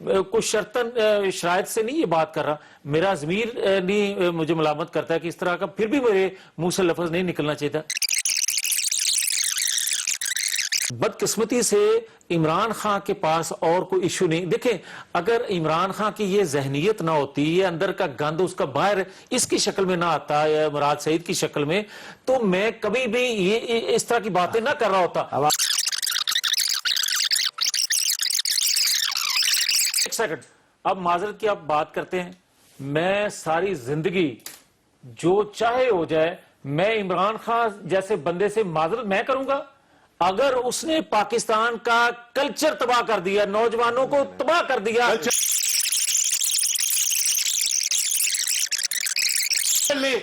کوئی شرطن شرائط سے نہیں یہ بات کر رہا. میرا ضمیر نہیں مجھے ملامت کرتا ہے کہ اس طرح کا پھر بھی میرے منہ سے لفظ نہیں نکلنا چاہیے تھا. بدقسمتی سے عمران خان کے پاس اور کوئی ایشو نہیں. دیکھیں اگر عمران خان کی یہ ذہنیت نہ ہوتی, یہ اندر کا گند اس کا باہر اس کی شکل میں نہ آتا یا مراد سعید کی شکل میں, تو میں کبھی بھی یہ اس طرح کی باتیں نہ کر رہا ہوتا. ایک سیکنڈ, اب معذرت کی آپ بات کرتے ہیں. میں ساری زندگی جو چاہے ہو جائے میں عمران خان جیسے بندے سے معذرت میں کروں گا. اگر اس نے پاکستان کا کلچر تباہ کر دیا, نوجوانوں کو تباہ کر دیا,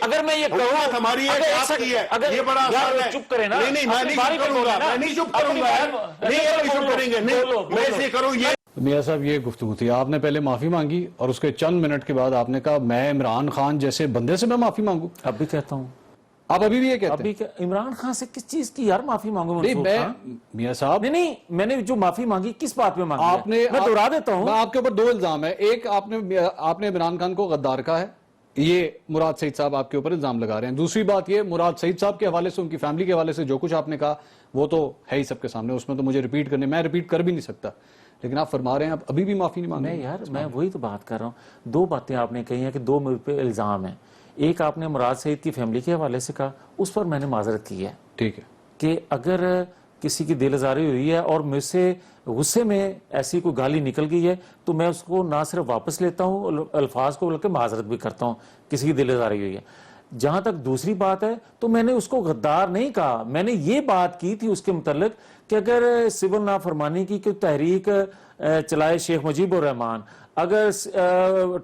اگر میں یہ کہوں ہماری یہ بڑا چپ کریں نا, نہیں میں نہیں کروں گا, میں نہیں چپ کروں گا, نہیں چپ کریں گے, میں ایسے کروں. یہ میاں صاحب یہ گفتگو تھی, آپ نے پہلے معافی مانگی اور اس کے چند منٹ کے بعد آپ نے کہا میں عمران خان جیسے بندے سے میں معافی مانگوں. اب بھی کہتا ہوں, آپ ابھی بھی یہ کہتے ابھی عمران خان سے کس چیز کی یار معافی مانگوں؟ میاں صاحب نہیں میں نے جو معافی مانگی کس بات میں مانگی؟ آپ نے, میں دہرا دیتا ہوں, آپ کے اوپر دو الزام ہے. ایک آپ نے عمران خان کو غدار کہا ہے, یہ مراد سعید صاحب آپ کے اوپر الزام لگا رہے ہیں. دوسری بات یہ مراد سعید صاحب کے حوالے سے, ان کی فیملی کے حوالے سے جو کچھ آپ نے کہا وہ تو ہے ہی سب کے سامنے, اس میں تو مجھے ریپیٹ میں ریپیٹ کر بھی نہیں سکتا. لیکن آپ فرما رہے ہیں آپ ابھی بھی معافی نہیں مانگ رہے. میں وہی تو بات کر رہا ہوں. دو باتیں آپ نے کہی ہیں کہ دو میرے پہ الزام ہیں. ایک آپ نے مراد سعید کی فیملی کے حوالے سے کہا, اس پر میں نے معذرت کی ہے. ٹھیک ہے کہ اگر کسی کی دل آزاری ہوئی ہے اور مجھ سے غصے میں ایسی کوئی گالی نکل گئی ہے تو میں اس کو نہ صرف واپس لیتا ہوں, الفاظ کو بلکہ معذرت بھی کرتا ہوں کسی کی دل آزاری ہوئی ہے. جہاں تک دوسری بات ہے تو میں نے اس کو غدار نہیں کہا. میں نے یہ بات کی تھی اس کے متعلق کہ اگر سول نافرمانی کی کوئی تحریک چلائے شیخ مجیب الرحمان, اگر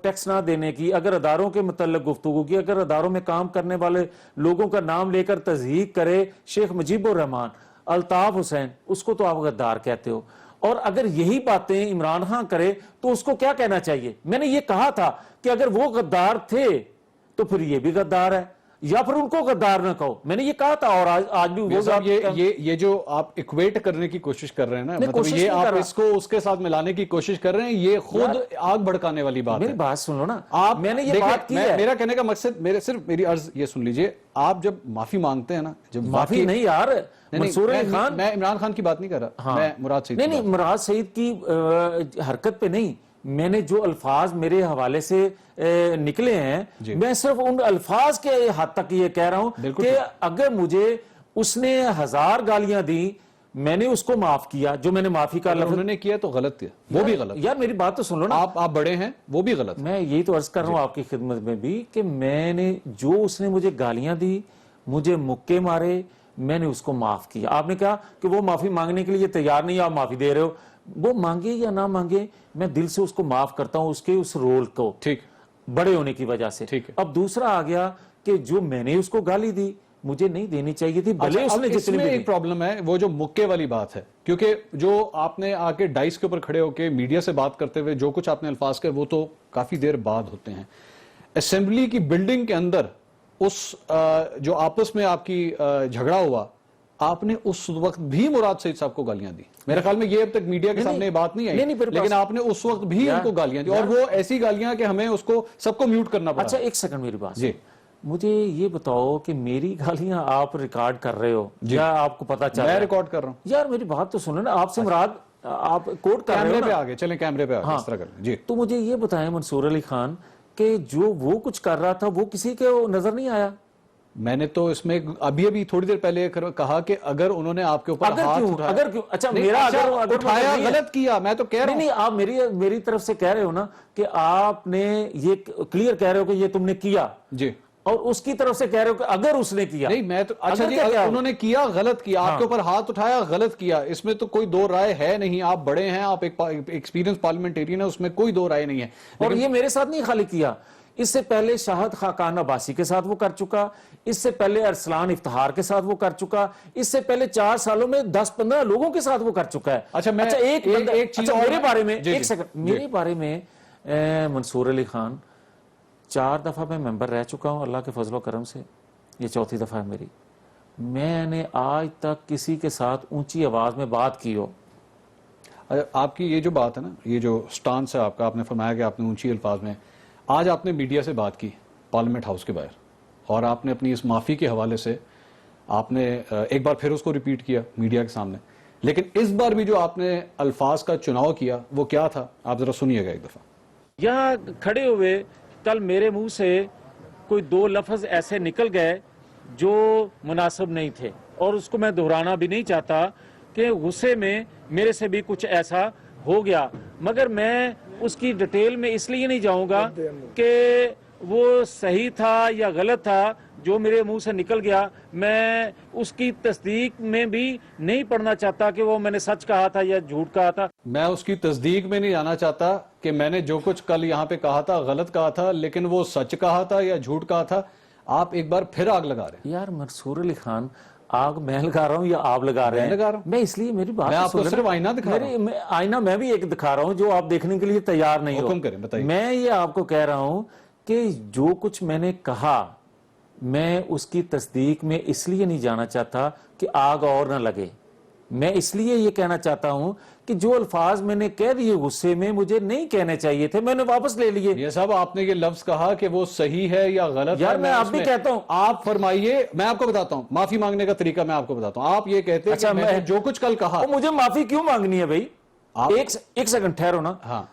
ٹیکس نہ دینے کی, اگر اداروں کے متعلق گفتگو کی, اگر اداروں میں کام کرنے والے لوگوں کا نام لے کر تضحیق کرے شیخ مجیب الرحمان, الطاف حسین, اس کو تو آپ غدار کہتے ہو. اور اگر یہی باتیں عمران خان کرے تو اس کو کیا کہنا چاہیے؟ میں نے یہ کہا تھا کہ اگر وہ غدار تھے تو پھر یہ بھی غدار ہے, یا پھر ان کو غدار نہ کہو. میں نے یہ کہا تھا اور آج بھی یہ جو آپ ایکویٹ کرنے کی کوشش کر رہے ہیں نا, مطلب یہ آپ اس کو اس کے ساتھ ملانے کی کوشش کر رہے ہیں, یہ خود آگ بھڑکانے والی بات ہے. میری بات سن لو نا, آپ میں نے یہ بات کی ہے. میرا کہنے کا مقصد, صرف میری عرض یہ سن لیجئے, آپ جب معافی مانگتے ہیں نا, جب معافی نہیں یار, منصور علی خان, میں عمران خان کی بات نہیں کر رہا, میں مراد سعید, نہیں مراد سعید کی حرکت پہ نہیں, میں نے جو الفاظ میرے حوالے سے نکلے ہیں میں صرف ان الفاظ کے حد تک یہ کہہ رہا ہوں کہ اگر مجھے اس نے 1000 گالیاں دی, میں نے اس کو معاف کیا, جو میں نے معافی کا لفظ انہوں نے کیا تو غلط کیا, وہ بھی غلط. یار میری بات تو سن لو نا, آپ بڑے ہیں, وہ بھی غلط. میں یہی تو عرض کر رہا ہوں آپ کی خدمت میں بھی کہ میں نے جو اس نے مجھے گالیاں دی, مجھے مکے مارے, میں نے اس کو معاف کیا. آپ نے کہا کہ وہ معافی مانگنے کے لیے تیار نہیں, آپ معافی دے رہے ہو. وہ مانگے یا نہ مانگے, میں دل سے اس کو معاف کرتا ہوں, اس کے اس رول کو, ٹھیک, بڑے ہونے کی وجہ سے. اب دوسرا آ گیا کہ جو میں نے اس کو گالی دی مجھے نہیں دینی چاہیے تھی, بھلے اس نے جتنی بھی. ایک پرابلم ہے وہ جو مکے والی بات ہے, کیونکہ جو آپ نے آ کے ڈائس کے اوپر کھڑے ہو کے میڈیا سے بات کرتے ہوئے جو کچھ آپ نے الفاظ کہے وہ تو کافی دیر بعد ہوتے ہیں. اسمبلی کی بلڈنگ کے اندر اس جو آپس میں آپ کی جھگڑا ہوا, آپ نے اس وقت بھی مراد سعید صاحب کو گالیاں دی. میرے خیال میں یہ اب تک میڈیا کے سامنے بات نہیں آئی, لیکن آپ نے اس وقت بھی ان کو گالیاں دی, اور وہ ایسی گالیاں کہ ہمیں اس کو سب کو میوٹ کرنا پڑا. اچھا ایک سیکنڈ میری بات, مجھے یہ بتاؤ کہ میری گالیاں آپ ریکارڈ کر رہے ہو یا آپ کو پتا چل رہا ہے؟ میں ریکارڈ کر رہا ہوں. یار میری بات تو سنو نا, آپ سے مراد آپ کوٹ کر رہے ہو نا. کیمرے پہ آگے چلیں, کیمرے پہ آگے اس طرح کریں. جی تو مجھے یہ بتائیں منصور علی خان کہ جو وہ کچھ کر رہا تھا وہ کسی کے نظر نہیں آیا؟ میں نے تو اس میں ابھی تھوڑی دیر پہلے کہا کہ اگر انہوں نے آپ کے اوپر ہاتھ اٹھایا, اگر کیوں, اچھا میرا اگر اٹھایا غلط کیا, میں تو کہہ رہا ہوں. نہیں آپ میری طرف سے کہہ رہے ہو نا کہ آپ نے یہ کلیئر کہہ رہے ہو کہ یہ تم نے کیا, جی, اور اس کی طرف سے کہہ رہے ہو کہ اگر اس نے کیا. نہیں میں تو, اچھا جی انہوں نے کیا غلط کیا, آپ کے اوپر ہاتھ اٹھایا غلط کیا, اس میں تو کوئی دو رائے ہے نہیں. آپ بڑے ہیں, آپ ایک ایکسپیرینس پارلیمنٹیرین ہیں, اس میں کوئی دو رائے نہیں ہے. اور یہ میرے ساتھ نہیں خالی کیا, اس سے پہلے شاہد خاقان عباسی کے ساتھ وہ کر چکا, اس سے پہلے ارسلان افتخار کے ساتھ وہ کر چکا, اس سے پہلے 4 سالوں میں 10-15 لوگوں کے ساتھ وہ کر چکا ہے. اچھا ایک چیز میرے بارے میں, ایک سیکنڈ, میرے بارے میں منصور علی خان 4 دفعہ میں ممبر رہ چکا ہوں اللہ کے فضل و کرم سے, یہ 4تھی دفعہ ہے میری. میں نے آج تک کسی کے ساتھ اونچی آواز میں بات کی ہو, آپ کی یہ جو بات ہے نا, یہ جو سٹانس ہے آپ کا, آپ نے فرمایا کہ آپ نے اونچی الفاظ میں, آج آپ نے میڈیا سے بات کی پارلیمنٹ ہاؤس کے باہر, اور آپ نے اپنی اس معافی کے حوالے سے آپ نے ایک بار پھر اس کو ریپیٹ کیا میڈیا کے سامنے, لیکن اس بار بھی جو آپ نے الفاظ کا چناؤ کیا وہ کیا تھا, آپ ذرا سنیے گا ایک دفعہ. یہاں کھڑے ہوئے کل میرے منہ سے کوئی 2 لفظ ایسے نکل گئے جو مناسب نہیں تھے, اور اس کو میں دہرانا بھی نہیں چاہتا کہ غصے میں میرے سے بھی کچھ ایسا ہو گیا, مگر میں اس کی ڈیٹیل میں اس لیے نہیں جاؤں گا کہ وہ صحیح تھا یا غلط تھا جو میرے منہ سے نکل گیا. میں اس کی تصدیق میں بھی نہیں پڑھنا چاہتا کہ وہ میں نے سچ کہا تھا یا جھوٹ کہا تھا. میں اس کی تصدیق میں نہیں جانا چاہتا کہ میں نے جو کچھ کل یہاں پہ کہا تھا غلط کہا تھا, لیکن وہ سچ کہا تھا یا جھوٹ کہا تھا. آپ ایک بار پھر آگ لگا رہے ہیں. یار منصور علی خان, آگ میں لگا رہا ہوں یا آپ لگا رہے ہیں؟ میں لگا رہا ہوں. میں اس لیے میری بات میں آپ کو صرف آئینہ دکھا رہا ہوں. آئینہ میں بھی ایک دکھا رہا ہوں جو آپ دیکھنے کے لیے تیار نہیں ہو. حکم کریں, بتائیے. میں یہ آپ کو کہہ رہا ہوں کہ جو کچھ میں نے کہا میں اس کی تصدیق میں اس لیے نہیں جانا چاہتا کہ آگ اور نہ لگے. میں اس لیے یہ کہنا چاہتا ہوں کہ جو الفاظ میں نے کہہ دیے غصے میں مجھے نہیں کہنے چاہیے تھے, میں نے واپس لے لیے. یہ صاحب آپ نے یہ لفظ کہا کہ وہ صحیح ہے یا غلط ہے, یار میں آپ بھی کہتا ہوں, آپ فرمائیے. میں آپ کو بتاتا ہوں معافی مانگنے کا طریقہ, میں آپ کو بتاتا ہوں. آپ یہ کہتے ہیں کہ میں نے جو کچھ کل کہا, مجھے معافی کیوں مانگنی ہے بھائی؟ ایک سیکنڈ ٹھہرو نا. ہاں,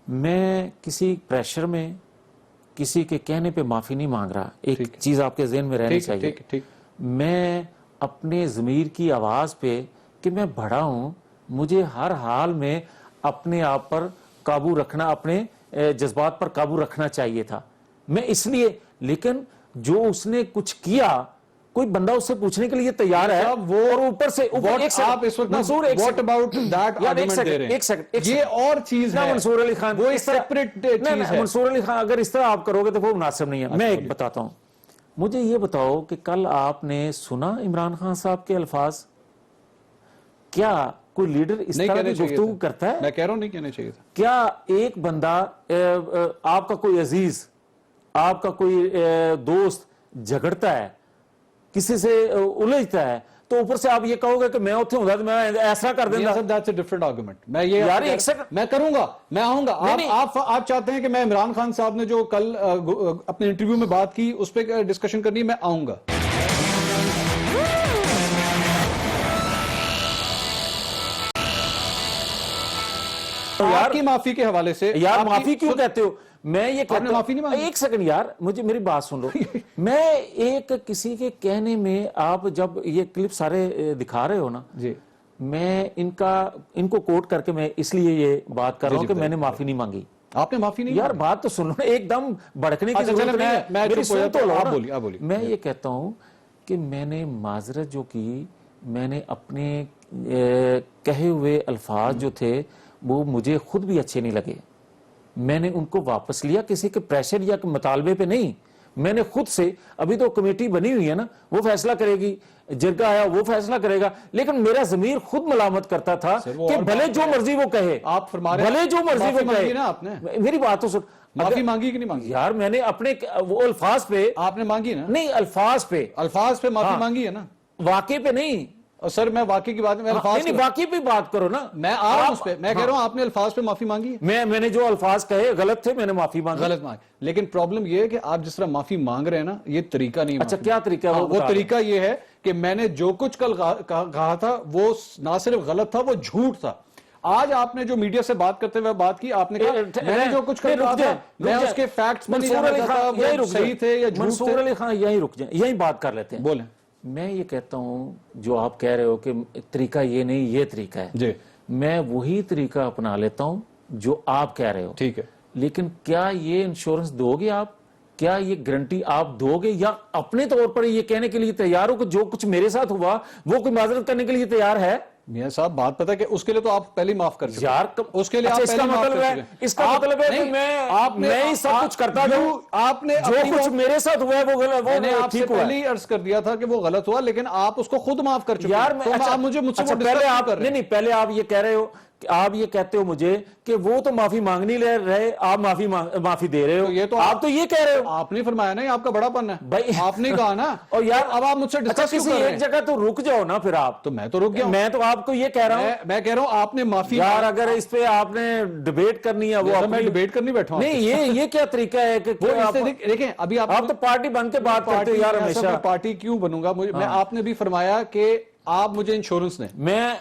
میں کسی پریشر میں کسی کے کہنے پہ معافی نہیں مانگ رہا. ایک چیز آپ کے ذہن میں رہنی چاہیے, میں اپنے ضمیر کی آواز پہ کہ میں بڑا ہوں, مجھے ہر حال میں اپنے آپ پر قابو رکھنا, اپنے جذبات پر قابو رکھنا چاہیے تھا. میں اس لیے, لیکن جو اس نے کچھ کیا, کوئی بندہ اس سے پوچھنے کے لیے تیار ہے, وہ اور اوپر سے آپ اس وقت what about that argument دے رہے ہیں, یہ اور چیز ہے. منصور علی خان وہ ایک سیپریٹ چیز ہے. منصور علی خان اگر اس طرح آپ کرو گے تو وہ مناسب نہیں ہے. میں ایک بتاتا ہوں, مجھے یہ بتاؤ کہ کل آپ نے سنا عمران خان صاحب کے الفاظ؟ کیا کوئی لیڈر اس طرح کی گفتگو کرتا ہے؟ میں کہہ رہا ہوں نہیں کہنے چاہیے تھا. کیا ایک بندہ, آپ کا کوئی عزیز, آپ کا کوئی دوست جھگڑتا ہے, کسی سے الجھتا ہے, تو اوپر سے آپ یہ کہو گے کہ میں اتنے ہوں گا تو میں ایسا کر دیں گا؟ That's a different argument. میں یہ میں کروں گا, میں آؤں گا. آپ چاہتے ہیں کہ میں عمران خان صاحب نے جو کل اپنے انٹرویو میں بات کی اس پہ ڈسکشن کرنی ہے, میں آؤں گا. آپ کی معافی کے حوالے سے, یار معافی کیوں کہتے ہو؟ میں یہ کہتا ہوں, معافی نہیں مانگی. ایک سیکنڈ یار, مجھے میری بات سن لو. میں ایک کسی کے کہنے میں, آپ جب یہ کلپ سارے دکھا رہے ہو نا, جی, میں ان کو کوٹ کر کے میں اس لیے یہ بات کر رہا ہوں کہ میں نے معافی نہیں مانگی. آپ نے معافی نہیں, یار بات تو سن لو, ایک دم بھڑکنے کی ضرورت نہیں ہے. میری سن تو لو. میں یہ کہتا ہوں کہ میں نے معذرت جو کی, میں نے اپنے کہے ہوئے الفاظ جو تھے وہ مجھے خود بھی اچھے نہیں لگے, میں نے ان کو واپس لیا, کسی کے پریشر یا مطالبے پہ نہیں. میں نے خود سے, ابھی تو کمیٹی بنی ہوئی ہے نا, وہ فیصلہ کرے گی, جرگہ آیا وہ فیصلہ کرے گا, لیکن میرا ضمیر خود ملامت کرتا تھا کہ بھلے جو مرضی وہ کہے, آپ فرما رہے بھلے جو مرضی وہ کہے. آپ نے میری بات تو سن, معافی مانگی کہ نہیں مانگی؟ یار میں نے اپنے وہ الفاظ پہ, آپ نے مانگی نا؟ نہیں, الفاظ پہ معافی مانگی ہے نا, واقع پہ نہیں. سر میں واقعی کی بات میں نہیں, واقعی پہ بات کرو نا. میں آ رہا ہوں اس پہ, میں کہہ رہا ہوں آپ نے الفاظ پہ معافی مانگی ہے. میں نے جو الفاظ کہے غلط تھے, میں نے معافی مانگی. غلط مانگی, لیکن پرابلم یہ ہے کہ آپ جس طرح معافی مانگ رہے ہیں نا, یہ طریقہ نہیں. اچھا کیا طریقہ ہے؟ وہ طریقہ یہ ہے کہ میں نے جو کچھ کل کہا تھا وہ نہ صرف غلط تھا, وہ جھوٹ تھا. آج آپ نے جو میڈیا سے بات کرتے ہوئے بات کی, آپ نے کہا میں نے جو کچھ کہا تھا میں اس کے فیکٹس میں نہیں جانا چاہتا, وہ صحیح تھے یا جھوٹ تھے. منصور علی خان یہیں رک جائیں, یہیں بات کر لیتے ہیں. بولیں. میں یہ کہتا ہوں جو آپ کہہ رہے ہو کہ طریقہ یہ نہیں, یہ طریقہ ہے, جی, میں وہی طریقہ اپنا لیتا ہوں جو آپ کہہ رہے ہو. ٹھیک ہے, لیکن کیا یہ انشورنس دو گے آپ, کیا یہ گارنٹی آپ دو گے, یا اپنے طور پر یہ کہنے کے لیے تیار ہو کہ جو کچھ میرے ساتھ ہوا وہ کوئی معذرت کرنے کے لیے تیار ہے؟ میاں صاحب بات پتہ ہے کہ اس کے لیے تو آپ پہلے معاف کر چکے یار, اس کے لیے آپ پہلے معاف کر چکے. اس کا مطلب ہے کہ میں ہی سب کچھ کرتا ہوں, آپ نے جو کچھ میرے ساتھ ہوا ہے وہ غلط, میں نے آپ سے پہلے ہی عرض کر دیا تھا کہ وہ غلط ہوا, لیکن آپ اس کو خود معاف کر چکے. یار مجھے مجھ سے پہلے آپ یہ کہہ رہے ہو کہ آپ یہ کہتے ہو مجھے کہ وہ تو معافی مانگ نہیں لے رہے, آپ معافی دے رہے ہو, یہ تو آپ تو یہ کہہ رہے ہو. آپ نے فرمایا نا, یہ آپ کا بڑا پن ہے بھائی آپ نے کہا نا. اور یار اب آپ مجھ سے اچھا ڈسکس کیوں کسی کر رہے ایک ہیں؟ جگہ تو رک جاؤ نا پھر آپ. تو میں تو رک گیا ہوں. میں تو آپ کو یہ کہہ رہا ہوں, میں کہہ رہا ہوں آپ نے معافی یار اگر اس پہ آپ نے ڈبیٹ کرنی ہے وہ میں ڈیبیٹ کرنے بیٹھا ہوں. نہیں, یہ کیا طریقہ ہے کہ دیکھیں ابھی آپ تو پارٹی بن کے بات کرتے ہو یار ہمیشہ. پارٹی کیوں بنوں گا میں آپ نے بھی فرمایا کہ آپ مجھے انشورنس دیں,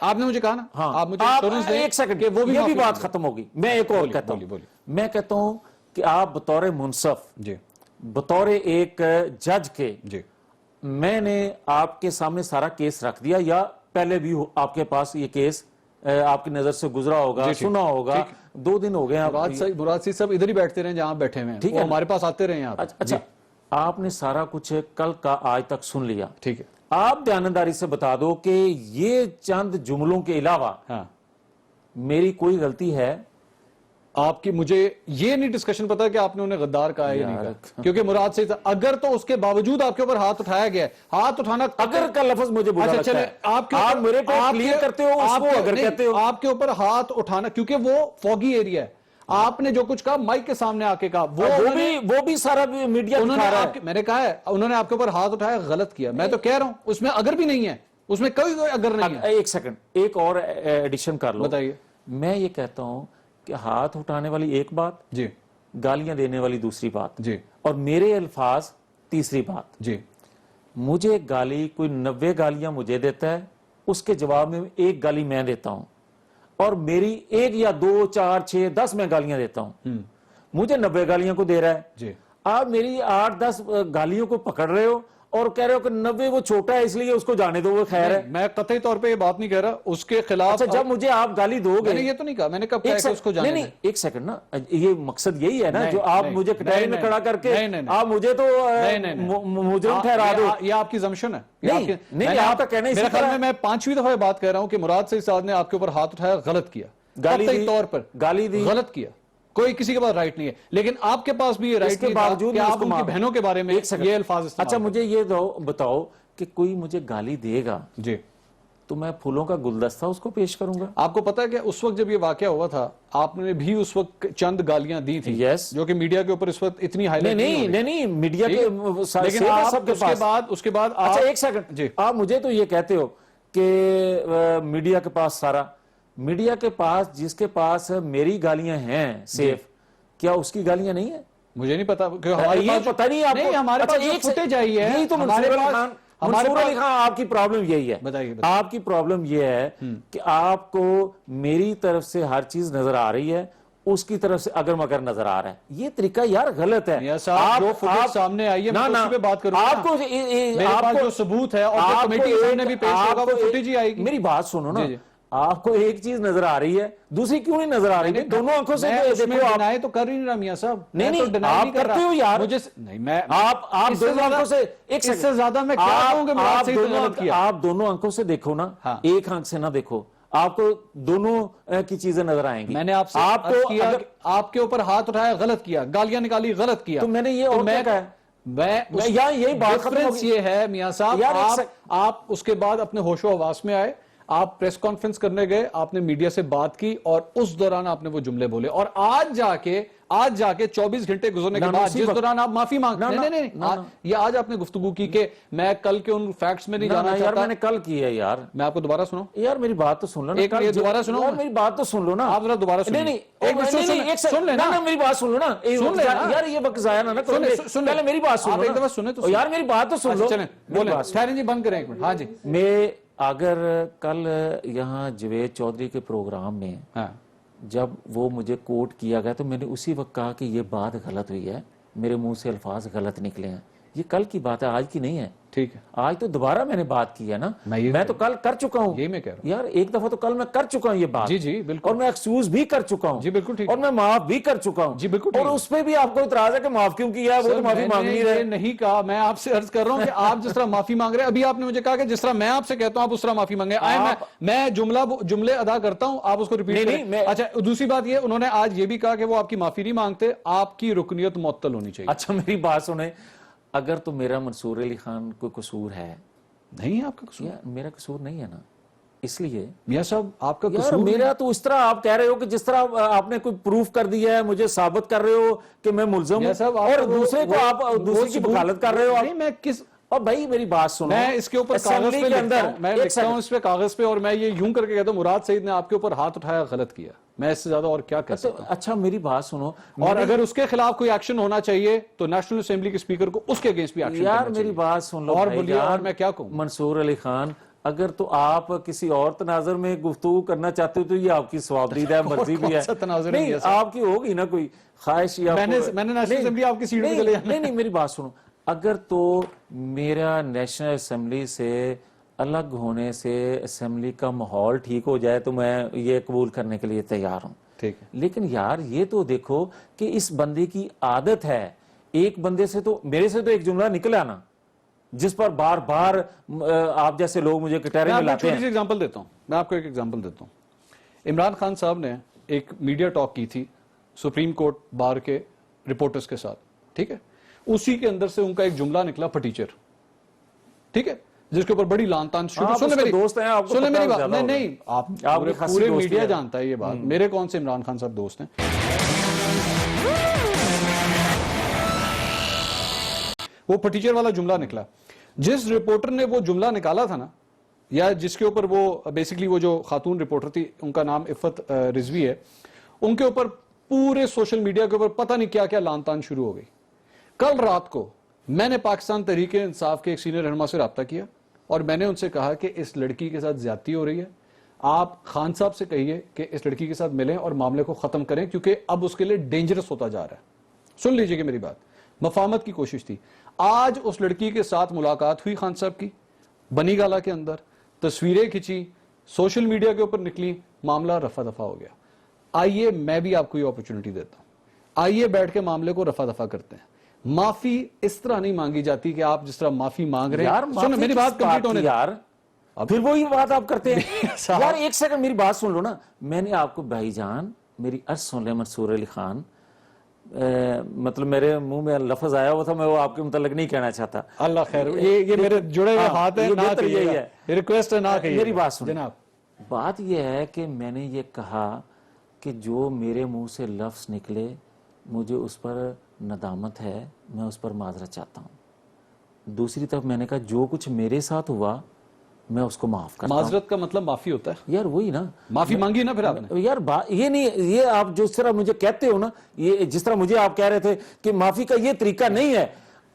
آپ نے مجھے کہا نا آپ مجھے انشورنس دیں. ایک سیکنڈ, وہ بھی بات ختم ہوگی. میں ایک اور کہتا ہوں, میں کہتا ہوں کہ آپ بطور منصف, جی بطور ایک جج کے, جی میں نے آپ کے سامنے سارا کیس رکھ دیا, یا پہلے بھی آپ کے پاس یہ کیس آپ کی نظر سے گزرا ہوگا, سنا ہوگا, 2 دن ہو گئے. مراد صاحب ادھر ہی بیٹھتے رہے جہاں بیٹھے ہوئے ہیں, ٹھیک ہے, ہمارے پاس آتے رہے ہیں. اچھا آپ نے سارا کچھ کل کا آج تک سن لیا, ٹھیک ہے, آپ دیانتداری سے بتا دو کہ یہ چند جملوں کے علاوہ میری کوئی غلطی ہے؟ آپ کی مجھے یہ نہیں ڈسکشن پتا کہ آپ نے انہیں غدار کہا ہے یا نہیں کہا, کیونکہ مراد سے اگر تو اس کے باوجود آپ کے اوپر ہاتھ اٹھایا گیا ہے, ہاتھ اٹھانا اگر کا لفظ مجھے برا لگتا ہے, آپ میرے کو کلیئر کرتے ہو, اس کو اگر کہتے ہو. آپ کے اوپر ہاتھ اٹھانا کیونکہ وہ فوگی ایریا ہے, آپ نے جو کچھ کہا مائک کے سامنے آ کے کہا, وہ بھی سارا میڈیا دکھا رہا ہے. میں نے کہا ہے انہوں نے آپ کے اوپر ہاتھ اٹھایا, غلط کیا. میں تو کہہ رہا ہوں اس میں اگر بھی نہیں ہے, اس میں کوئی اگر نہیں ہے. ایک سیکنڈ, ایک اور ایڈیشن کر لو. بتائیے. میں یہ کہتا ہوں کہ ہاتھ اٹھانے والی ایک بات, جی, گالیاں دینے والی دوسری بات, جی, اور میرے الفاظ تیسری بات. جی, مجھے گالی کوئی 90 گالیاں مجھے دیتا ہے, اس کے جواب میں 1 گالی میں دیتا ہوں, اور میری 1 یا 2 4 6 10 میں گالیاں دیتا ہوں. مجھے 90 گالیاں کو دے رہا ہے, جی, آپ میری 8 10 گالیوں کو پکڑ رہے ہو اور کہہ رہے ہو کہ 90 وہ چھوٹا ہے اس لیے اس کو جانے دو, وہ خیر ہے. میں قطعی طور پہ یہ بات نہیں کہہ رہا اس کے خلاف. اچھا جب مجھے آپ گالی دو گے, میں نے یہ تو نہیں کہا, میں نے کب کہا کہ اس کو جانے دیں. نہیں, ایک سیکنڈ نا, یہ مقصد یہی ہے نا جو آپ مجھے کٹہرے میں کھڑا کر کے آپ مجھے تو مجرم ٹھہرا دو. یہ آپ کی زمشن ہے. نہیں, آپ کا کہنا میرے خیال میں 5ویں دفعہ بات کہہ رہا ہوں کہ مراد سعید صاحب نے آپ کے اوپر ہاتھ اٹھایا, غلط کیا, قطعی طور پر گالی دی, غلط کیا. کوئی کسی کے پاس رائٹ نہیں ہے, لیکن آپ کے پاس بھی یہ رائٹ نہیں ہے کہ آپ ان کی بہنوں کے بارے میں یہ الفاظ استعمال. اچھا مجھے یہ بتاؤ کہ کوئی مجھے گالی دے گا, جی, تو میں پھولوں کا گلدستہ اس کو پیش کروں گا. آپ کو پتا ہے کہ اس وقت جب یہ واقعہ ہوا تھا آپ نے بھی اس وقت چند گالیاں دی تھی, جو کہ میڈیا کے اوپر اس وقت اتنی ہائی لائٹ نہیں, میڈیا کے لیکن اس کے بعد اچھا ایک سیکنڈ, آپ مجھے تو یہ کہتے ہو کہ میڈیا کے پاس سارا, میڈیا کے پاس جس کے پاس میری گالیاں ہیں سیف, کیا اس کی گالیاں نہیں ہیں؟ مجھے نہیں پتا, یہ پتہ نہیں آپ کو. ہمارے پاس ایک فوٹیج آئی ہے, یہی تو منصور علی خان آپ کی پرابلم یہی ہے. آپ کی پرابلم یہ ہے کہ آپ کو میری طرف سے ہر چیز نظر آ رہی ہے, اس کی طرف سے اگر مگر نظر آ رہا ہے. یہ طریقہ یار غلط ہے. جو فوٹیج سامنے آئی ہے میں اس پہ بات کروں گا, آپ کو میرے پاس جو ثبوت ہے اور کمیٹی کے سامنے بھی پیش ہوگا وہ فوٹیج ہی آئے گی. میری بات سنو نا, آپ کو ایک چیز نظر آ رہی ہے, دوسری کیوں نہیں نظر آ رہی؟ دونوں آنکھوں سے دیکھو. آپ ڈینائی تو کر ہی نہیں رہا میاں صاحب. نہیں آپ کرتے ہو یار. نہیں میں آپ دونوں آنکھوں سے, ایک سے زیادہ میں کیا کہوں کہ مراد صحیح تو غلط کیا. آپ دونوں آنکھوں سے دیکھو نا, ایک آنکھ سے نہ دیکھو, آپ کو دونوں کی چیزیں نظر آئیں گی. میں نے آپ سے عرض کیا آپ کے اوپر ہاتھ اٹھایا, غلط کیا, گالیاں نکالی, غلط کیا. تو میں نے یہ اور میں کہا میں یہی بات ڈفرنس یہ ہے میاں صاحب, آپ اس کے بعد اپنے ہوش و حواس میں آئے, آپ پریس کانفرنس کرنے گئے, آپ نے میڈیا سے بات کی اور اس دوران آپ نے وہ جملے بولے, اور آج جا کے 24 گھنٹے گزرنے کے بعد جس دوران آپ معافی مانگتے ہیں, یہ آج آپ نے گفتگو کی کہ میں کل کے ان فیکٹس میں نہیں جانا چاہتا. یار میں نے کل کی ہے یار, میں آپ کو دوبارہ سناؤں یار, میری بات تو سن لو نا. ایک منٹ دوبارہ سناؤں, میری بات تو سن لو نا. آپ ذرا دوبارہ سنیں. نہیں سن لینا, میری بات سن لو نا یار, یہ وقت ضائع نہ کرو. پہلے میری بات سن لو, ایک دفعہ سنیں تو یار میری بات تو سن لو. چلیں بولیں, ٹھہریں جی, بند کریں ایک منٹ. ہاں جی, میں اگر کل یہاں جوید چودھری کے پروگرام میں جب وہ مجھے کوٹ کیا گیا تو میں نے اسی وقت کہا کہ یہ بات غلط ہوئی ہے, میرے منہ سے الفاظ غلط نکلے ہیں. یہ کل کی بات ہے, آج کی نہیں ہے. ٹھیک ہے, آج تو دوبارہ میں نے بات کی ہے نا, میں تو کل کر چکا ہوں. یہی میں کہہ رہا ہوں یار, ایک دفعہ تو کل میں کر چکا ہوں یہ بات. جی جی بالکل, اور میں ایکسکیوز بھی کر چکا ہوں. جی بالکل ٹھیک, اور میں معاف بھی کر چکا ہوں. جی بالکل, اور اس پہ بھی آپ کو اعتراض ہے کہ معاف کیوں کیا ہے, وہ تو معافی مانگ نہیں رہے. نہیں کہا, میں آپ سے عرض کر رہا ہوں کہ آپ جس طرح معافی مانگ رہے ہیں, ابھی آپ نے مجھے کہا کہ جس طرح میں آپ سے کہتا ہوں آپ اس طرح معافی مانگے. میں جملے ادا کرتا ہوں, آپ اس کو ریپیٹ کریں. اچھا دوسری بات یہ, انہوں نے آج یہ بھی کہا کہ وہ آپ کی معافی نہیں مانگتے, آپ کی رکنیت معطل ہونی چاہیے. اچھا میری بات سنیں, اگر تو میرا منصور علی خان کوئی قصور ہے, نہیں آپ کا قصور, میرا قصور نہیں ہے نا, اس لیے میاں صاحب آپ کا یار قصور میرا تو اس طرح آپ کہہ رہے ہو کہ جس طرح آپ نے کوئی پروف کر دیا ہے، مجھے ثابت کر رہے ہو کہ میں ملزم میاں صاحب ہوں، آپ اور کا دوسرے کو آپ دوسرے کی وکالت کر رہے ہو نہیں، میں کس اور بھائی میری بات سنو، میں اس کے اوپر کاغذ اسمبلی پہ کے لکھتا اندر ہوں، میں لکھتا ہوں اس پہ کاغذ پہ، اور میں یہ یوں کر کے کہتا ہوں مراد سعید نے آپ کے اوپر ہاتھ اٹھایا، غلط کیا، میں اس سے زیادہ اور کیا کہہ سکتا ہوں؟ اچھا میری بات سنو، اور اگر اس کے خلاف کوئی ایکشن ہونا چاہیے تو نیشنل اسمبلی کے اسپیکر کو اس کے اگینسٹ بھی ایکشن یار کرنا میری چاہیے۔ بات سن لو اور بھائی بولیے، اور جان، میں کیا کہوں؟ منصور علی خان، اگر تو آپ کسی اور تناظر میں گفتگو کرنا چاہتے ہو تو یہ آپ کی ثوابدید ہے، مرضی بھی ہے، کون سا تناظر ہے نہیں یہ سب؟ آپ کی ہوگی نا کوئی خواہش یا میں نے نیشنل اسمبلی آپ کی سیٹ پہ چلے جانا ہے۔ نہیں میری بات سنو، اگر تو میرا نیشنل اسمبلی سے الگ ہونے سے اسمبلی کا ماحول ٹھیک ہو جائے تو میں یہ قبول کرنے کے لیے تیار ہوں، ٹھیک ہے، لیکن یار یہ تو دیکھو کہ اس بندے کی عادت ہے، ایک بندے سے تو میرے سے تو ایک جملہ نکلا نا جس پر بار بار آپ جیسے لوگ مجھے کٹہرے میں میں آپ کو لاتے چھوٹی سی ہیں۔ ایگزامپل دیتا ہوں، میں آپ کو ایک ایگزامپل دیتا ہوں۔ عمران خان صاحب نے ایک میڈیا ٹاک کی تھی سپریم کورٹ بار کے رپورٹرز کے ساتھ، ٹھیک ہے، اسی کے اندر سے ان کا ایک جملہ نکلا پھٹیچر، ٹھیک ہے، جس کے اوپر بڑی لان تان شروع آپ اس کے دوست ہیں، آپ کو سنیں پتہ میری بات، زیادہ ہوگا۔ نہیں آپ آپ کی خاصی پورے دوستی میڈیا ہے۔ جانتا ہے یہ بات، میرے کون سے عمران خان صاحب دوست ہیں؟ وہ پھٹیچر والا جملہ نکلا، جس رپورٹر نے وہ جملہ نکالا تھا نا، یا جس کے اوپر وہ بیسیکلی وہ جو خاتون رپورٹر تھی، ان کا نام عفت رضوی ہے، ان کے اوپر پورے سوشل میڈیا کے اوپر پتہ نہیں کیا کیا لان تان شروع ہو گئی۔ کل رات کو میں نے پاکستان تحریک انصاف کے ایک سینئر رہنما سے رابطہ کیا اور میں نے ان سے کہا کہ اس لڑکی کے ساتھ زیادتی ہو رہی ہے، آپ خان صاحب سے کہیے کہ اس لڑکی کے ساتھ ملیں اور معاملے کو ختم کریں، کیونکہ اب اس کے لیے ڈینجرس ہوتا جا رہا ہے۔ سن لیجئے کہ میری بات مفاہمت کی کوشش تھی۔ آج اس لڑکی کے ساتھ ملاقات ہوئی خان صاحب کی بنی گالا کے اندر، تصویریں کھچی، سوشل میڈیا کے اوپر نکلی، معاملہ رفع دفع ہو گیا۔ آئیے میں بھی آپ کو یہ اپرچونٹی دیتا ہوں، آئیے بیٹھ کے معاملے کو رفع دفع کرتے ہیں۔ معافی اس طرح نہیں مانگی جاتی کہ آپ جس طرح معافی مانگ رہے یار ہیں، سنیں میری بات کمپلیٹ ہونے دیں۔ یار پھر وہی بات آپ کرتے ہیں یار، ایک سیکنڈ میری بات سن لو نا، میں نے آپ کو بھائی جان میری عرض سن لے منصور علی خان، مطلب میرے منہ میں لفظ آیا ہوا تھا، میں وہ آپ کے متعلق نہیں کہنا چاہتا۔ اللہ خیر، یہ میرے جڑے ہوئے ہاتھ ہیں، یہ نہ بہتر یہی کہیے ہے، گا، ریکویسٹ ہے نہ کہیے میری گا۔ بات سنیں، جناب بات یہ ہے کہ میں نے یہ کہا کہ جو میرے منہ سے لفظ نکلے مجھے اس پر ندامت ہے، میں اس پر معذرت چاہتا ہوں۔ دوسری طرف میں نے کہا جو کچھ میرے ساتھ ہوا میں اس کو معاف کرتا ہوں۔ معذرت کا مطلب معافی ہوتا ہے، یار وہی نا، معافی مانگی نا پھر آپ نے۔ یار یہ نہیں، یہ آپ جس طرح مجھے کہتے ہو نا، یہ جس طرح مجھے آپ کہہ رہے تھے کہ معافی کا یہ طریقہ نہیں ہے،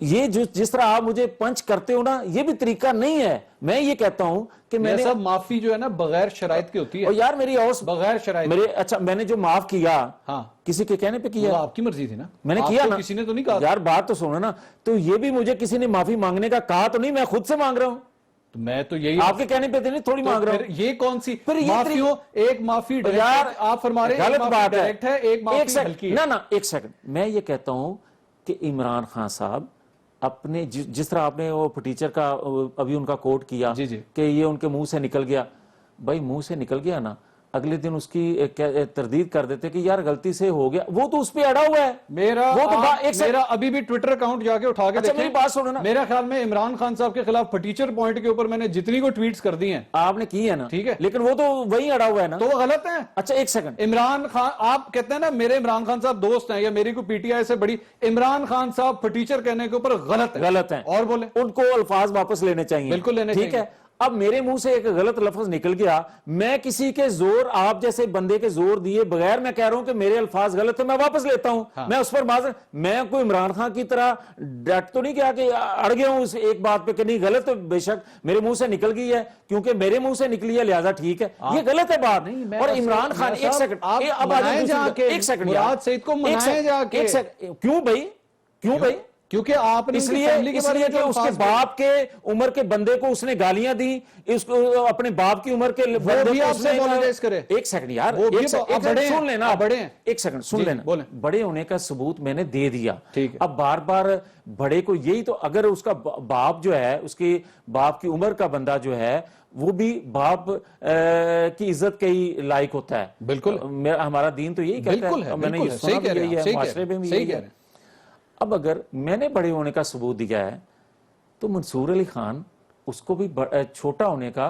یہ جس طرح آپ مجھے پنچ کرتے ہو نا، یہ بھی طریقہ نہیں ہے۔ میں یہ کہتا ہوں کہ میں نے سب معافی جو ہے نا بغیر شرائط کی ہوتی ہے، اور یار میری بغیر شرائط۔ میرے اچھا میں نے جو معاف کیا ہاں، کسی کے کہنے پہ کیا، وہ آپ کی مرضی تھی نا، میں نے آپ کیا کو نا، کسی نے تو نہیں کہا۔ یار بات تو سنو نا، تو یہ بھی مجھے کسی نے معافی مانگنے کا کہا تو نہیں، میں خود سے مانگ رہا ہوں، میں تو یہی آپ کے کہنے پہ تو نہیں، تھوڑی مانگ رہا پھر ہوں۔ یہ کون سی پھر یہ معافیوں، ایک معافی یار ڈائریکٹ آپ فرما رہے ہیں، غلط بات ہے، ڈائریکٹ ہے، ایک معافی ہلکی ہے۔ نہ ایک سیکنڈ، میں یہ کہتا ہوں کہ عمران خان صاحب اپنے جس طرح آپ نے وہ ٹیچر کا ابھی ان کا کوٹ کیا جی جی، کہ یہ ان کے منہ سے نکل گیا، بھائی منہ سے نکل گیا نا، اگلے دن اس کی تردید کر دیتے کہ یار غلطی سے ہو گیا، وہ تو اس پہ اڑا ہوا ہے۔ میرا وہ تو میرا ابھی بھی ٹویٹر اکاؤنٹ جا کے اٹھا کے اچھا میری بات سنو نا، میرا خیال میں عمران خان صاحب کے خلاف پٹیچر پوائنٹ کے اوپر میں نے جتنی کو ٹویٹس کر دی ہیں آپ نے کی ہے نا، ٹھیک ہے، لیکن وہ تو وہی اڑا ہوا ہے نا، تو وہ غلط ہیں۔ اچھا ایک سیکنڈ، عمران خان آپ کہتے ہیں نا میرے عمران خان صاحب دوست ہیں یا میری کوئی پی ٹی آئی سے بڑی، عمران خان صاحب پٹیچر کہنے کے اوپر غلط ہیں اور بولیں، ان کو الفاظ واپس لینے چاہیے، بالکل لینے ٹھیک ہے۔ اب میرے منہ سے ایک غلط لفظ نکل گیا، میں کسی کے زور، آپ جیسے بندے کے زور دیے بغیر میں کہہ رہا ہوں کہ میرے الفاظ غلط ہیں، میں واپس لیتا ہوں، میں اس پر معذرت، میں کوئی عمران خان کی طرح ڈٹ تو نہیں کیا کہ اڑ گیا ہوں اس ایک بات پہ کہ نہیں غلط، بے شک میرے منہ سے نکل گئی ہے کیونکہ میرے منہ سے نکلی ہے لہذا ٹھیک ہے، یہ غلط ہے بات۔ اور عمران خان ایک سیکنڈ، اب ایک سیکنڈ، مراد سعید کو منائے جا کے، کیوں بھائی، کیوں بھائی؟ کیونکہ آپ نے اس لیے کہ اس کے باپ کے عمر کے بندے کو اس نے گالیاں دی، اس کو اپنے باپ کی عمر کے بندے کو اس نے، ایک سیکنڈ یار، سن لینا، ایک سیکنڈ سن لینا، بڑے ہونے کا ثبوت میں نے دے دیا، اب بار بار بڑے کو یہی تو، اگر اس کا باپ جو ہے، اس کے باپ کی عمر کا بندہ جو ہے وہ بھی باپ کی عزت کے ہی لائق ہوتا ہے، بالکل ہمارا دین تو یہی کہتا ہے، میں نے یہ سنا بھی یہی ہے، معاشرے میں بھی یہی ہے۔ اب اگر میں نے بڑے ہونے کا ثبوت دیا ہے تو منصور علی خان اس کو بھی چھوٹا ہونے کا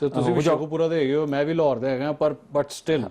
ਤੁਸੀਂ ਵੀ ਸ਼ੇਖੂਪੁਰਾ ਦੇ ਹੈਗੇ ਹੋ, ਮੈਂ ਵੀ ਲਾਹੌਰ ਦੇ ਹੈਗਾ, ਪਰ ਬਟ ਸਟਿਲ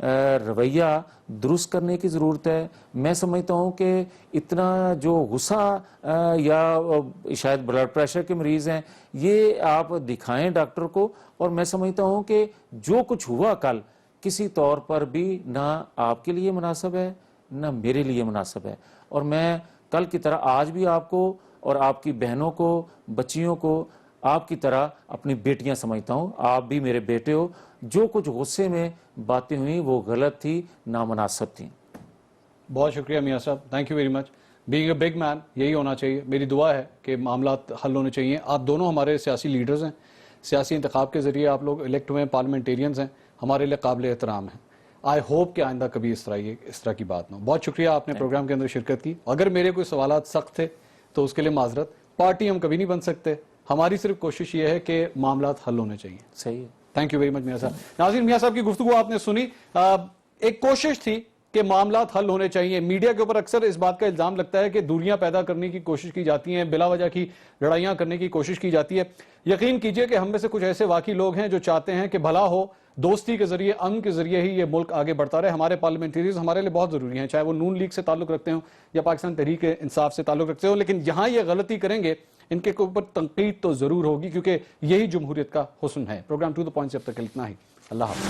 رویہ درست کرنے کی ضرورت ہے. میں سمجھتا ہوں کہ اتنا جو غصہ یا شاید بلڈ پریشر کے مریض ہیں یہ آپ دکھائیں ڈاکٹر کو, اور میں سمجھتا ہوں کہ جو کچھ ہوا کل کسی طور پر بھی نہ آپ کے لیے مناسب ہے نہ میرے لیے مناسب ہے. اور میں کل کی طرح آج بھی آپ کو اور آپ کی بہنوں کو, بچیوں کو آپ کی طرح اپنی بیٹیاں سمجھتا ہوں. آپ بھی میرے بیٹے ہو. جو کچھ غصے میں باتیں ہوئیں وہ غلط تھی, نامناسب تھیں. بہت شکریہ میاں صاحب, thank you very much. Being a big man یہی ہونا چاہیے. میری دعا ہے کہ معاملات حل ہونے چاہیے. آپ دونوں ہمارے سیاسی لیڈرز ہیں, سیاسی انتخاب کے ذریعے آپ لوگ الیکٹ ہوئے ہیں, پارلیمنٹیرینز ہیں, ہمارے لیے قابل احترام ہیں. آئی ہوپ کہ آئندہ کبھی اس طرح کی بات نہ ہو. بہت شکریہ آپ نے پروگرام کے اندر شرکت کی. اگر میرے کوئی سوالات سخت تھے تو اس کے لیے معذرت. پارٹی ہم کبھی نہیں بن سکتے, ہماری صرف کوشش یہ ہے کہ معاملات حل ہونے چاہیے. صحیح ہے. تھینک یو ویری مچ میاں صاحب. ناظرین, میاں صاحب کی گفتگو آپ نے سنی. ایک کوشش تھی کہ معاملات حل ہونے چاہیے. میڈیا کے اوپر اکثر اس بات کا الزام لگتا ہے کہ دوریاں پیدا کرنے کی کوشش کی جاتی ہیں, بلا وجہ کی لڑائیاں کرنے کی کوشش کی جاتی ہے. یقین کیجئے کہ ہم میں سے کچھ ایسے واقعی لوگ ہیں جو چاہتے ہیں کہ بھلا ہو, دوستی کے ذریعے, امن کے ذریعے ہی یہ ملک آگے بڑھتا رہے. ہمارے پارلیمنٹریز ہمارے لیے بہت ضروری ہیں, چاہے وہ نون لیگ سے تعلق رکھتے ہوں یا پاکستان تحریک انصاف سے تعلق رکھتے ہوں. لیکن جہاں یہ غلطی کریں گے ان کے اوپر تنقید تو ضرور ہوگی, کیونکہ یہی جمہوریت کا حسن ہے. پروگرام ٹو دا پوائنٹ سے اب تک اتنا ہی. اللہ حافظ.